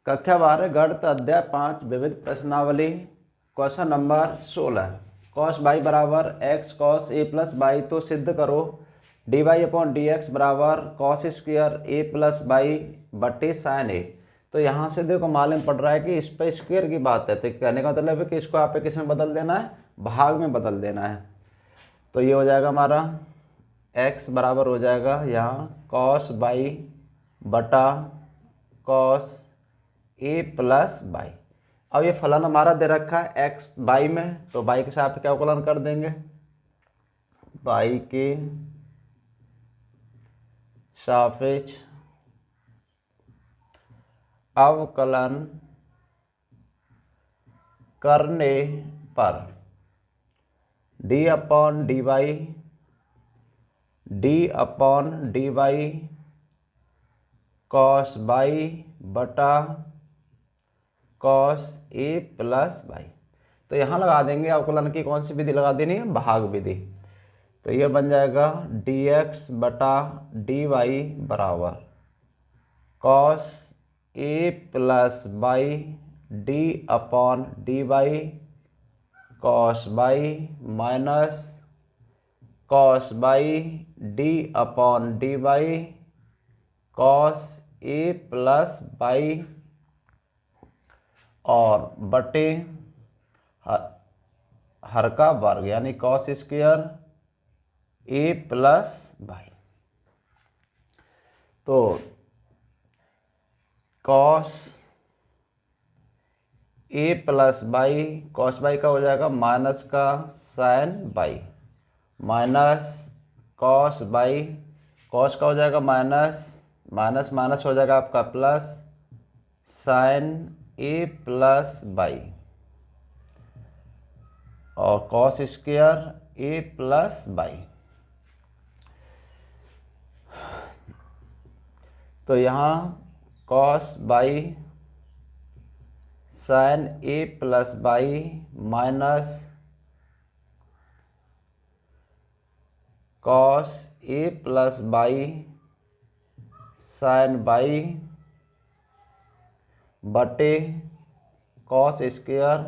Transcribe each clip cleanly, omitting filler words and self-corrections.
कक्षा 12 गणित अध्याय 5 विविध प्रश्नावली क्वेश्चन नंबर 16। कॉस बाई बराबर x cos A plus by, तो सिद्ध करो d Y upon D x बराबर कॉस स्क्वायर ए प्लस बाई बटे साइन ए। तो यहाँ से देखो मालूम पड़ रहा है कि इस पर स्क्वायर की बात है, तो कहने का मतलब है कि इसको आप किस में बदल देना है, भाग में बदल देना है। तो ये हो जाएगा हमारा x बराबर हो जाएगा यहाँ कॉस बाई बटा कॉस ए प्लस बाई। अब ये फलन हमारा दे रखा है x बाई में, तो बाई के साथ क्या अवकलन कर देंगे, बाई के सापेक्ष अवकलन करने पर d upon d y cos y बटा कॉस ए प्लस बाई। तो यहाँ लगा देंगे अवकलन की कौन सी विधि लगा देनी है, भाग विधि। तो ये बन जाएगा डी एक्स बटा डी वाई बराबर cos A plus y D upon d y cos y minus cos y D upon d y cos A plus by और बटे हर का वर्ग यानी cos square A plus by. तो कॉस ए plus y, cos y का हो जाएगा माइनस का sine y minus cos y, cos का हो जाएगा माइनस माइनस माइनस हो जाएगा आपका plus sign A plus by और cos square A plus by. तो यहाँ cos Y sine A plus Y minus cos A plus Y sine Y बटे cos square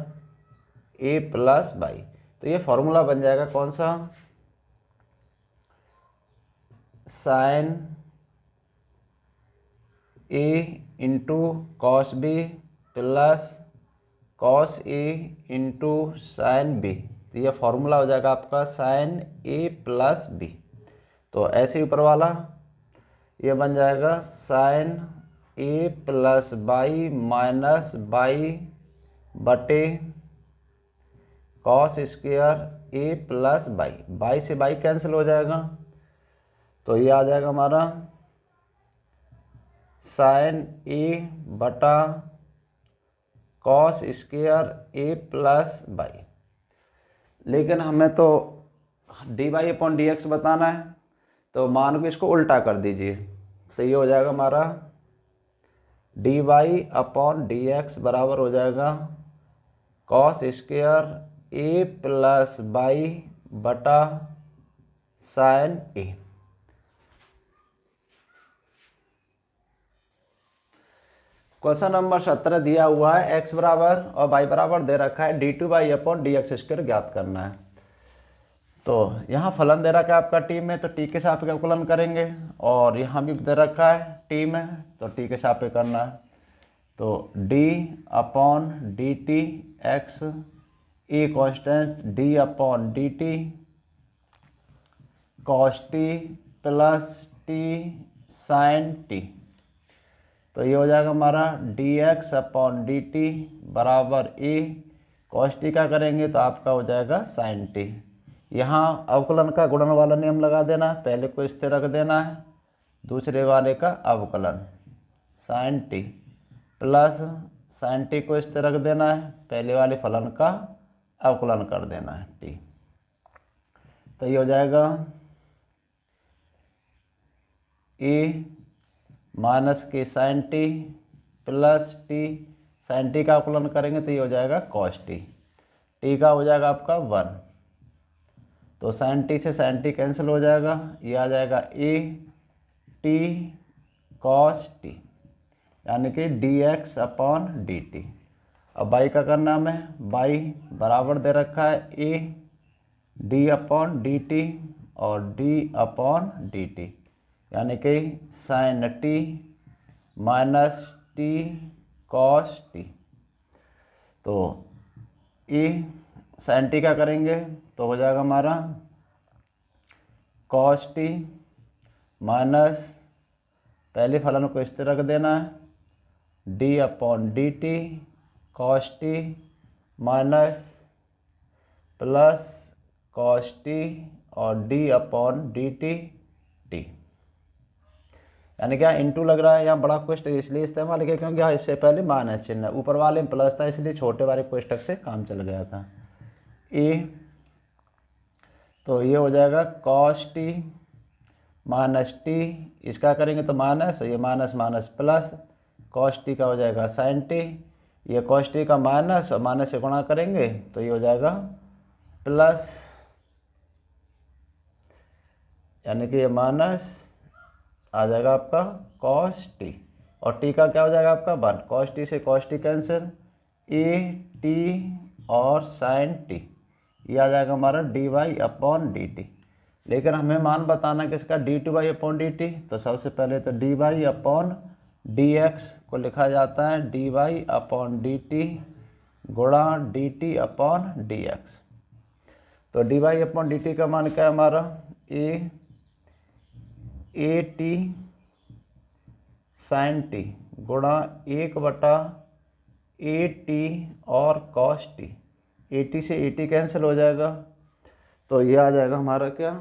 A plus by. तो ये formula बन जाएगा कौन सा, sine A into cos B plus cos A into sine B. तो ये फॉर्मूला हो जाएगा आपका साइन ए प्लस बी। तो ऐसे ऊपर वाला ये बन जाएगा sine A plus Y minus Y बटे कॉस स्क्वायर ए प्लस बाई, बाई से बाई कैंसिल हो जाएगा। तो ये आ जाएगा हमारा साइन ए बटा कॉस स्क्वायर ए प्लस बाई। लेकिन हमें तो D Y upon D x बताना है, तो मान को इसको उल्टा कर दीजिए। तो ये हो जाएगा हमारा D Y upon D x बराबर हो जाएगा कॉस स्क्वायर ए प्लस बाई बटा साइन ए। क्वेश्चन नंबर 17 दिया हुआ है x बराबर और y बराबर दे रखा है d two Y upon D x square ज्ञात करना है। तो यहाँ फलन दे रखा है आपका टी में, तो टी के सापेक्ष अवकलन करेंगे, और यहाँ भी दे रखा है टी में, तो टी के सापेक्ष करना है। तो d upon D t x a constant d upon D t cos t plus t sine t. तो ये हो जाएगा हमारा d x upon D t बराबर ए कॉस टी का करेंगे तो आपका हो जाएगा साइन टी। यहाँ अवकलन का गुणन वाला नियम लगा देना है, पहले को स्थिर रख देना है, दूसरे वाले का अवकलन sine t plus sine t को स्थिर रख देना है, पहले वाले फलन का अवकलन कर देना है टी। तो ये हो जाएगा ए माइनस के sine t plus t, sine t का अवकलन करेंगे तो ये हो जाएगा कॉस टी, टी का हो जाएगा आपका 1। तो साइन टी से साइन टी कैंसिल हो जाएगा, ये आ जाएगा ए टी कॉस टी। यानी कि dx अपॉन dt। अब y का करना हमें, y बराबर दे रखा है a d अपॉन dt और d अपॉन dt, यानी कि sine t minus t cos t। तो ये साइन t का करेंगे तो हो जाएगा हमारा कॉस t माइनस, पहले फलन को इस तरह रख देना है d upon D t cos T minus plus cos T और d upon D T T, यानी क्या इंटू लग रहा है। यहाँ बड़ा कोष्टक इसलिए इस्तेमाल किया क्योंकि यहाँ इससे पहले माइनस चिन्ह है, ऊपर वाले में प्लस था इसलिए छोटे वाले कोष्टक से काम चल गया था। तो ये हो जाएगा कॉस टी माइनस टी, इसका करेंगे तो माइनस, ये minus minus plus, cos T का हो जाएगा साइन टी, ये कॉस टी का माइनस और माइनस से गुणा करेंगे तो ये हो जाएगा प्लस, यानी कि ये माइनस आ जाएगा आपका कॉस टी और टी का क्या हो जाएगा आपका 1, कॉस टी से cos T cancel, A T और साइन टी, ये आ जाएगा हमारा D Y upon D T. लेकिन हमें मान बताना किसका, D two Y upon D T. तो सबसे पहले तो D Y upon D X को लिखा जाता है D Y upon D T गुणा D T upon D x. तो D Y upon D T का मान क्या है हमारा, ए टी साइन टी गुणा 1/ए टी और कॉस टी, ए टी से ए टी कैंसिल हो जाएगा तो ये आ जाएगा हमारा क्या,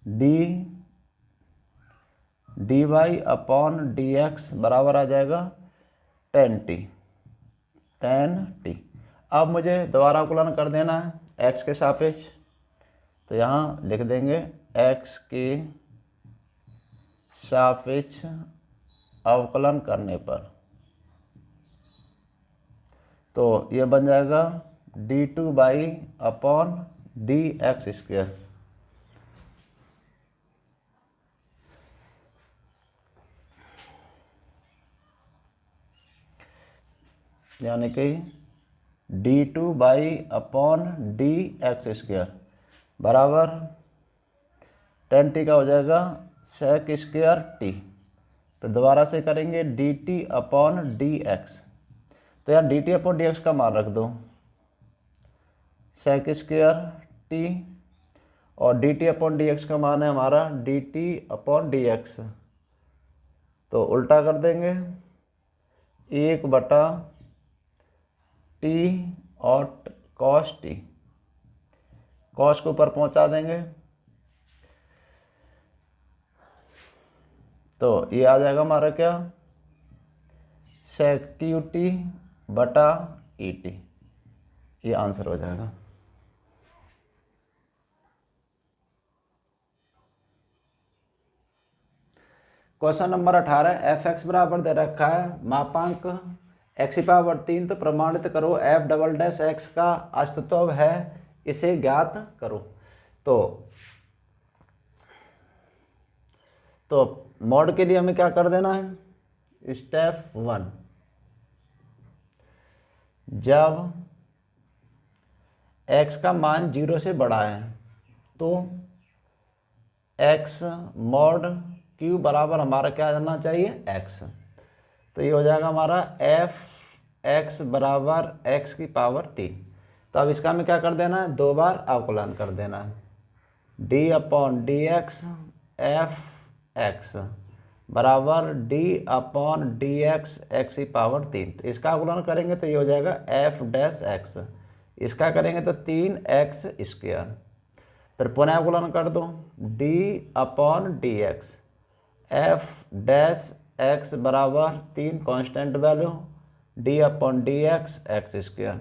d Y upon D x बराबर आ जाएगा टेन टी। अब मुझे दोबारा अवकलन कर देना है x के सापेक्ष, तो यहाँ लिख देंगे x के सापेक्ष अवकलन करने पर, तो ये बन जाएगा d two by upon D x square, यानी कि D two by upon D x square बराबर टेन टी का हो जाएगा सेक स्क्वायर टी। फिर दोबारा से करेंगे D T upon D x, तो यार D T upon D x का मान रख दो सेक स्क्वायर टी और D T upon D x का मान है हमारा D T upon D x, तो उल्टा कर देंगे 1/टी और कॉस टी, कॉस को ऊपर पहुंचा देंगे तो ये आ जाएगा हमारा क्या, सेक क्यू टी बटा ई टी, ये आंसर हो जाएगा। क्वेश्चन नंबर 18, एफ एक्स बराबर दे रखा है मापांक x⁻3, तो प्रमाणित करो एफ डबल डैश एक्स का अस्तित्व है, इसे ज्ञात करो। तो मॉड के लिए हमें क्या कर देना है, स्टेप 1, जब x का मान 0 से बड़ा है तो x मॉड q बराबर हमारा क्या आना चाहिए, x। तो ये हो जाएगा हमारा एफ एक्स बराबर x की पावर 3। तो अब इसका हमें क्या कर देना है, 2 बार अवकलन कर देना है, d upon D X F X बराबर d upon D X X की पावर 3। तो इसका अवकलन करेंगे तो ये हो जाएगा एफ डैश एक्स, इसका करेंगे तो 3x स्क्वायर, फिर पुनः अवकलन कर दो d upon D X F dash x बराबर 3 constant value d upon D X x square.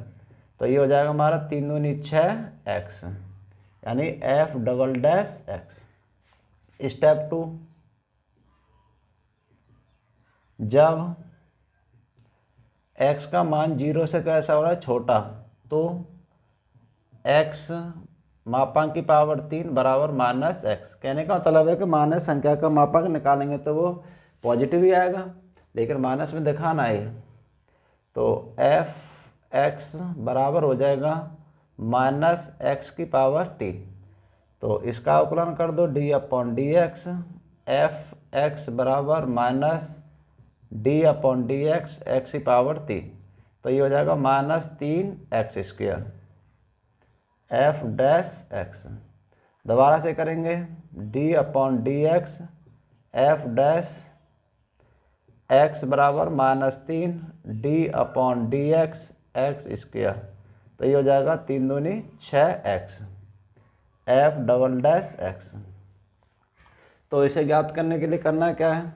तो ये हो जाएगा हमारा 3 दूनी 6x, यानी F double dash x. Step 2, जब x का मान 0 से कैसा हो रहा है, छोटा, तो x मापांक की पावर 3 बराबर माइनस एक्स। कहने का मतलब है कि माइनस संख्या का मापांक निकालेंगे तो वो पॉजिटिव ही आएगा, लेकिन माइनस में दिखाना है। तो एफ एक्स बराबर हो जाएगा माइनस एक्स की पावर 3। तो इसका अवकलन कर दो D upon D X. F X बराबर minus D upon D X X की पावर 3। तो ये हो जाएगा -3x²। एफ डैश एक्स दोबारा से करेंगे, D upon D X F dash x बराबर -3 D upon D x x²। तो ये हो जाएगा 3 दूनी 6x F double dash x. तो इसे ज्ञात करने के लिए करना क्या है,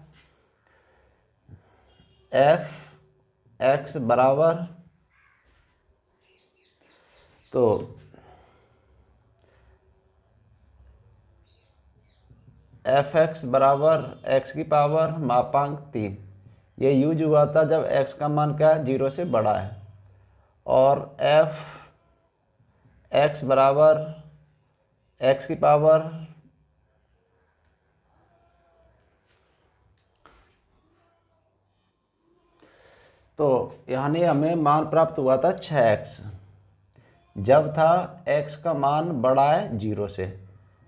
एफ एक्स बराबर, तो एफ एक्स बराबर एक्स की पावर मापांक 3। ये यूज हुआ था जब एक्स का मान क्या है 0 से बड़ा है। और एफ एक्स बराबर एक्स की पावर तो यानी हमें मान प्राप्त हुआ था 6x जब था x का मान बड़ा है 0 से।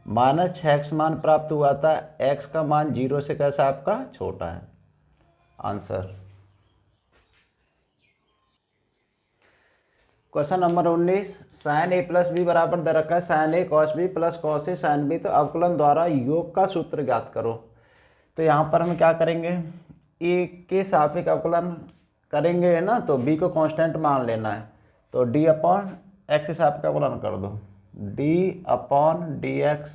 -6x मान प्राप्त हुआ था, x का मान 0 से कैसा आपका छोटा है। Answer question number 19, sign A plus B बराबर दे रखा है sign A cos B plus cos A sine B. तो अवकलन द्वारा योग का सूत्र ज्ञात करो। तो यहाँ पर हम क्या करेंगे, ए के सापेक्ष अवकलन करेंगे ना, तो बी को कांस्टेंट मान लेना है। तो डी अपॉन एक्स के सापेक्ष अवकलन कर दो, D upon D X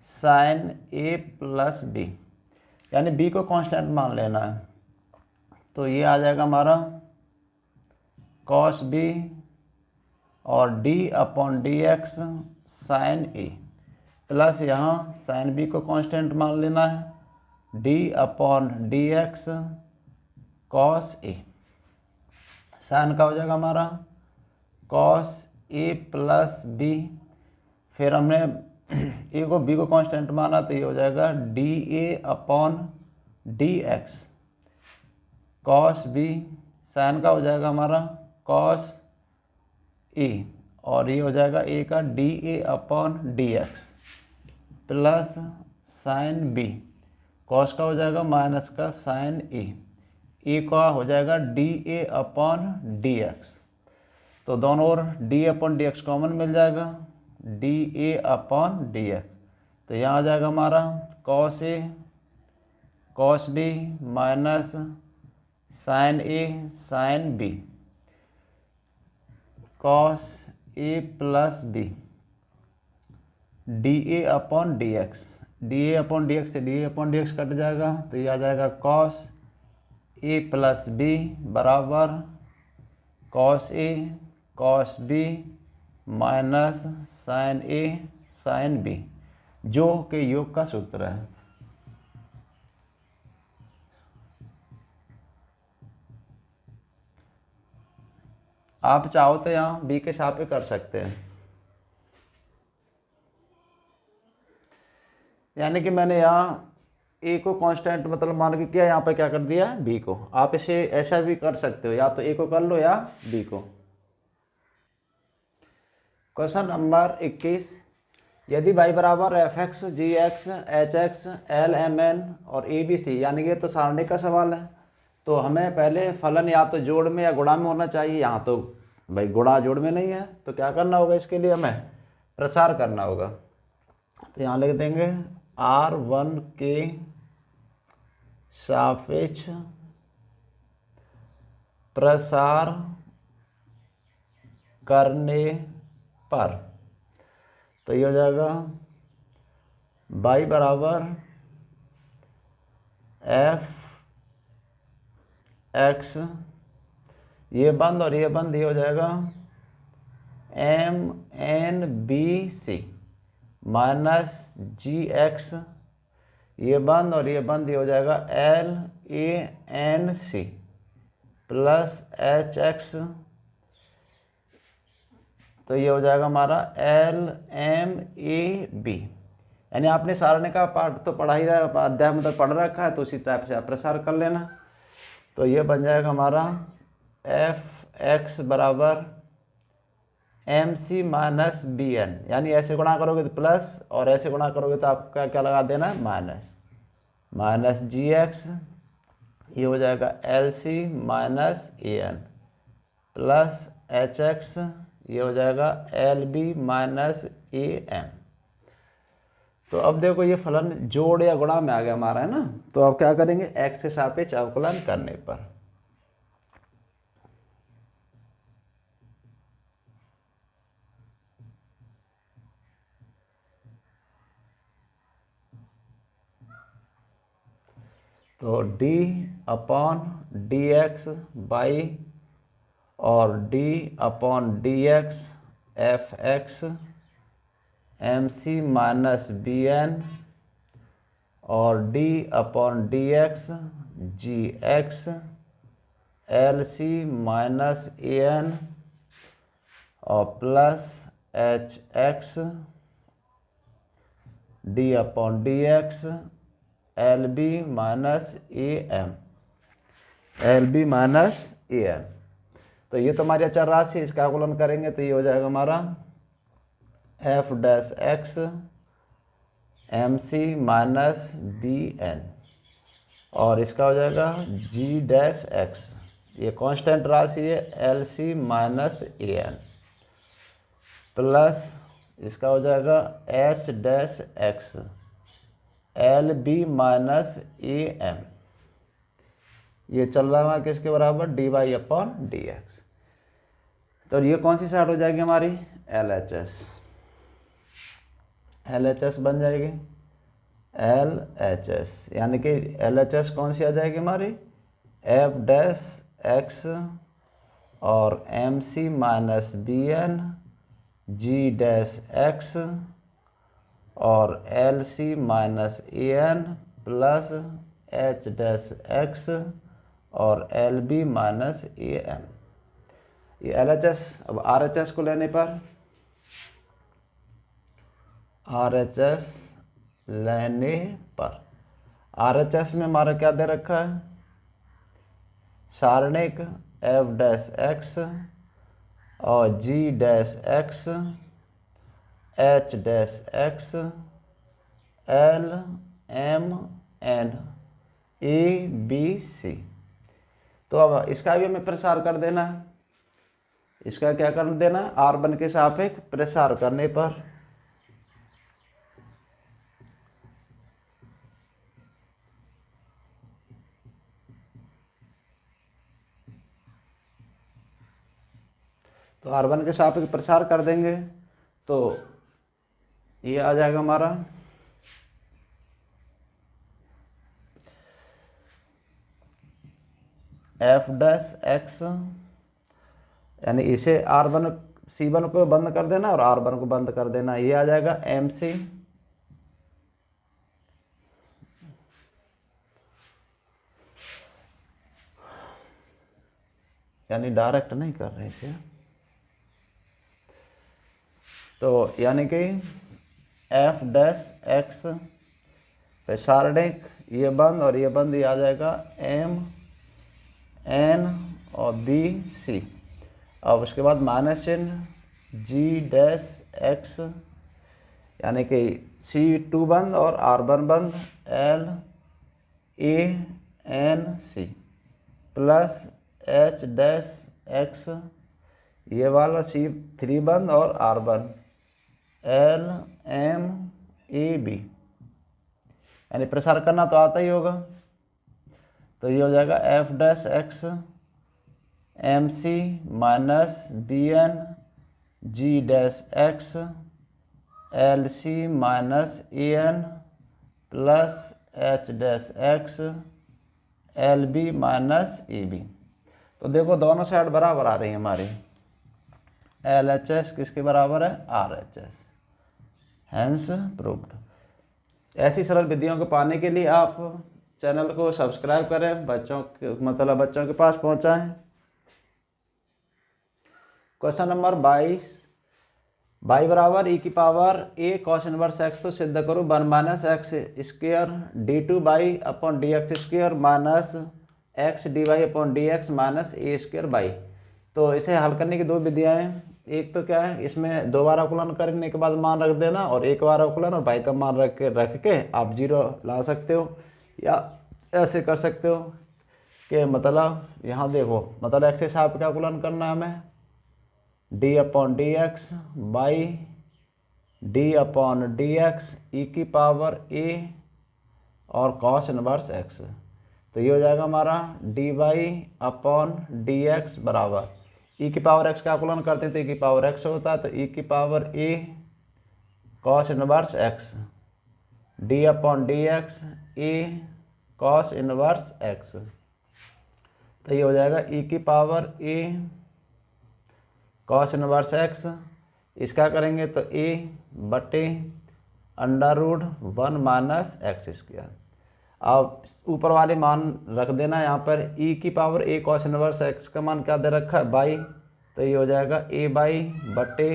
sine A plus B, यानी बी को कांस्टेंट मान लेना है। तो ये आ जाएगा हमारा कॉस बी और D upon D X sine A plus यहाँ साइन बी को कांस्टेंट मान लेना है, D upon D x cos A. Sine का हो जाएगा हमारा कॉस ए प्लस बी, फिर हमने ए को बी को कांस्टेंट माना तो ये हो जाएगा D A upon D x cos b. Sine का हो जाएगा हमारा कॉस ए और ये हो जाएगा ए का डी ए upon D x plus sine B. Cos का हो जाएगा माइनस का साइन ए का हो जाएगा D A upon D x. तो दोनों ओर D upon D X common मिल जाएगा, D A upon D x. तो यहाँ आ जाएगा हमारा cos A cos B minus sine A sine B cos A plus B D A upon D X. D A upon D X से D ए upon D X cut जाएगा, तो ये आ जाएगा कॉस ए प्लस बी बराबर cos A cos B minus sine A sine B, जो के योग का सूत्र है। आप चाहो तो यहाँ बी के सापेक्ष कर सकते हैं, यानी कि मैंने यहाँ ए को कांस्टेंट मतलब मान के किया, यहाँ पे क्या कर दिया है बी को। आप इसे ऐसा भी कर सकते हो, या तो ए को कर लो या बी को। क्वेश्चन नंबर 21, यदि y बराबर F X G X H X L M N और ए बी सी, यानी कि ये तो सारणी का सवाल है, तो हमें पहले फलन या तो जोड़ में या गुणा में होना चाहिए। यहाँ तो भाई गुणा जोड़ में नहीं है, तो क्या करना होगा, इसके लिए हमें प्रसार करना होगा। तो यहाँ लिख देंगे R1 के सापेक्ष प्रसार करने पर, तो ये हो जाएगा y बराबर एफ एक्स, ये बंद और ये बंद, ये हो जाएगा M N B C minus G X, ये बंद और ये बंद, ये हो जाएगा L A N C plus H X. तो ये हो जाएगा हमारा LMAB। यानी आपने सारणी का पार्ट तो पढ़ा ही रहा, अध्याय में तो पढ़ रखा है, तो उसी टाइप से आप प्रसार कर लेना। तो ये बन जाएगा हमारा FX बराबर MC माइनस BN, यानी ऐसे गुणा करोगे तो प्लस और ऐसे गुणा करोगे तो आपका क्या लगा देना, माइनस GX। ये हो जाएगा LC minus AN plus HX, ये हो जाएगा LB माइनस AM। तो अब देखो ये फलन जोड़ या गुणा में आ गया हमारा, है ना। तो अब क्या करेंगे, x के सापेक्ष अवकलन करने पर तो d/dx बाई और d/dx fx MC minus BN और d/dx gx LC minus AN और plus HX d/dx LB minus AM। तो ये तो हमारी अचर राशि, इसका अवकलन करेंगे तो ये हो जाएगा हमारा f'(x) MC माइनस BN और इसका हो जाएगा g'(x), ये कांस्टेंट राशि है, LC माइनस AN प्लस इसका हो जाएगा h'(x) LB माइनस AM। ये चल रहा है किसके बराबर, dy/dx। तो ये कौन सी साइड हो जाएगी हमारी, LHS बन जाएगी, LHS, यानी कि LHS कौन सी आ जाएगी हमारी, f'(x) और MC माइनस BN g'(x) और LC minus AN plus h'(x) और LB माइनस AM। ये LHS। अब RHS को लेने पर RHS में हमारा क्या दे रखा है, सारणिक f'(x) और g'(x h'(x L M N A B C। तो अब इसका भी हमें प्रसार कर देना है, इसका क्या कर देना, R1 के सापेक्ष प्रसार करने पर तो R1 के सापेक्ष प्रसार कर देंगे तो ये आ जाएगा हमारा f'(x), यानी इसे C1 को बंद कर देना और R1 को बंद कर देना, ये आ जाएगा MC यानी डायरेक्ट नहीं कर रहे इसे, तो यानी कि f'(x) फिर सारणिक ये बंद और ये बंद, ये आ जाएगा M N और B C। अब उसके बाद माइनस चिन्ह g'(x) यानी कि C2 बंद और R1 बंद L A N C plus h'(x) ये वाला C3 बंद और R1 L M A B, यानी प्रसार करना तो आता ही होगा। तो ये हो जाएगा f'(x) MC minus BN g'(x LC minus AN plus h'(x LB minus AB। तो देखो दोनों साइड बराबर आ रही है हमारी, LHS किसके बराबर है, RHS, हैंस प्रूव्ड। ऐसी सरल विधियों को पाने के लिए आप चैनल को सब्सक्राइब करें, बच्चों के पास पहुंचाएं। क्वेश्चन नंबर 22, y बराबर e की power a cos inverse x तो सिद्ध करो 1 minus x square d two by upon D x square minus x d Y upon D x minus a square y. तो इसे हल करने की दो विधियाँ हैं। एक तो क्या है, इसमें दो बार अवकलन करने के बाद मान रख देना और एक बार अवकलन और y का मान रख के आप जीरो ला सकते हो, या ऐसे कर सकते हो कि मतलब यहाँ देखो, मतलब एक्स के हिसाब का अवकलन करना है हमें, D upon D X Y D upon D X E की पावर ए और कॉस इनवर्स एक्स। तो ये हो जाएगा हमारा D Y upon D x बराबर ई की पावर एक्स का अवकलन करते हैं तो ई की पावर एक्स होता है, तो ई की power A cos inverse X D upon D X A cos inverse X. तो ये हो जाएगा ई की power A cos inverse X, इसका करेंगे तो ए बटे under root 1 minus x square. अब ऊपर वाले मान रख देना यहाँ पर, ई की power A cos inverse x का मान क्या दे रखा है बाई, तो ये हो जाएगा ए बाई बटे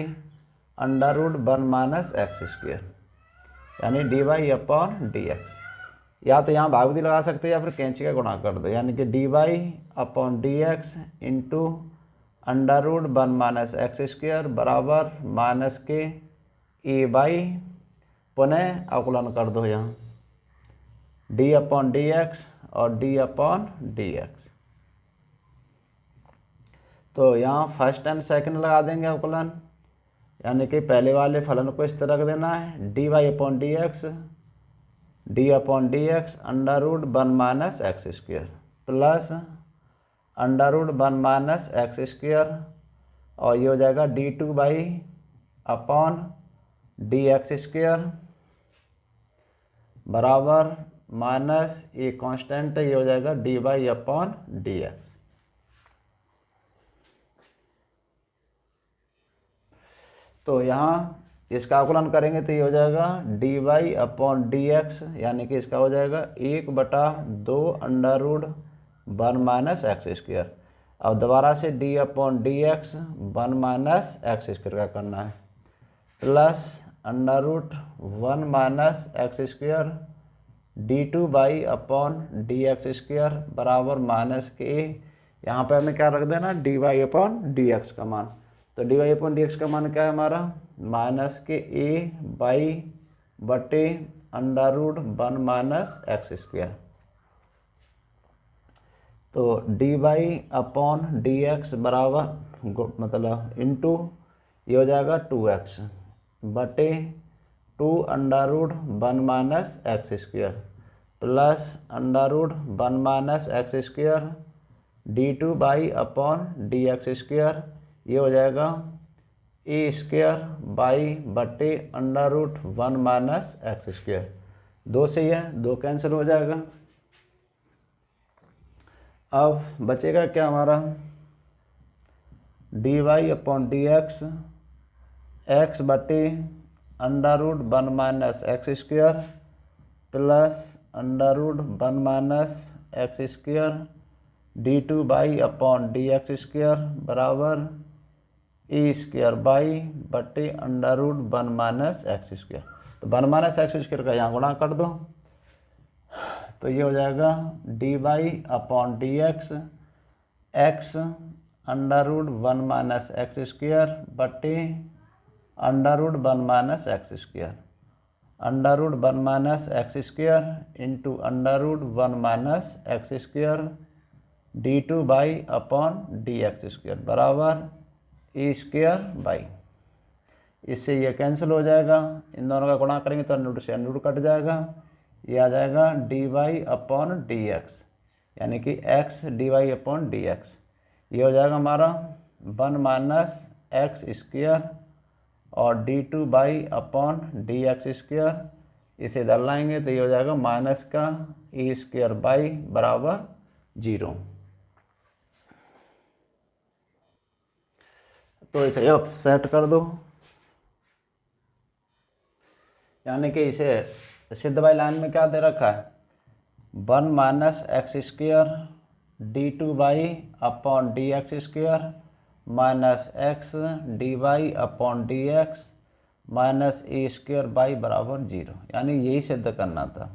under root 1 minus x square यानी D Y upon D X. या तो यहाँ भागवती लगा सकते हो या फिर कैंची का गुणा कर दो, यानी कि d Y upon D x into under root 1 minus x square बराबर माइनस के ए बाई, पुनः अवकलन कर दो यहाँ डी अपॉन डी एक्स और डी अपॉन डी एक्स। तो यहाँ फर्स्ट एंड सेकंड लगा देंगे अवकलन, यानी कि पहले वाले फलन को इस तरह रख देना है D Y upon D x under root 1 minus x square plus under root 1 minus x square, और ये हो जाएगा d two by upon D x square बराबर माइनस ए कांस्टेंट है, ये हो जाएगा D Y upon D x. तो यहाँ इसका अवकलन करेंगे तो ये हो जाएगा D Y upon D x, यानी कि इसका हो जाएगा 1/2 under root 1 minus x square. अब दोबारा से d upon D x 1 minus x square का करना है plus under root 1 minus x square D two by upon D x square बराबर माइनस के, यहाँ पे हमें क्या रख देना d Y upon D x का मान। तो D Y upon D x का मान क्या है हमारा माइनस के ए बाई बटे under root 1 minus x square. तो D Y upon D x बराबर मतलब इंटू ये हो जाएगा 2x बटे 2 under root 1 minus x square plus under root 1 minus x square D two by upon D x square, ये हो जाएगा ए स्क्वायर बाई बटे under root 1 minus x square. दो से यह दो कैंसिल हो जाएगा। अब बचेगा क्या हमारा D Y upon D X X बटे under root 1 minus x square plus under root 1 minus x square D two by upon D x square बराबर ए स्क्वायर बाई बटे under root 1 minus x square. तो 1 minus x square का यहाँ गुणा कर दो, तो ये हो जाएगा D Y upon D x under root 1 minus x square बटे under root 1 minus x square under root 1 minus x square into under root 1 minus x square D two by upon D x square बराबर A square by. इससे ये cancel हो जाएगा, इन दोनों का गुणा करेंगे तो अंडर से अंडर कट जाएगा, ये आ जाएगा D Y upon D x यानी कि x d Y upon D x, ये हो जाएगा हमारा 1 माइनस एक्स स्क्वायर और d two by upon D x square, इसे इधर लाएंगे तो ये हो जाएगा माइनस का ए स्क्वायर बाई बराबर 0। तो इसे अब सेट कर दो, यानी कि इसे सिद्ध बाई लाइन में क्या दे रखा है 1 minus x square D two by upon D x square minus x d Y upon D x minus a square y बराबर 0, यानी यही सिद्ध करना था।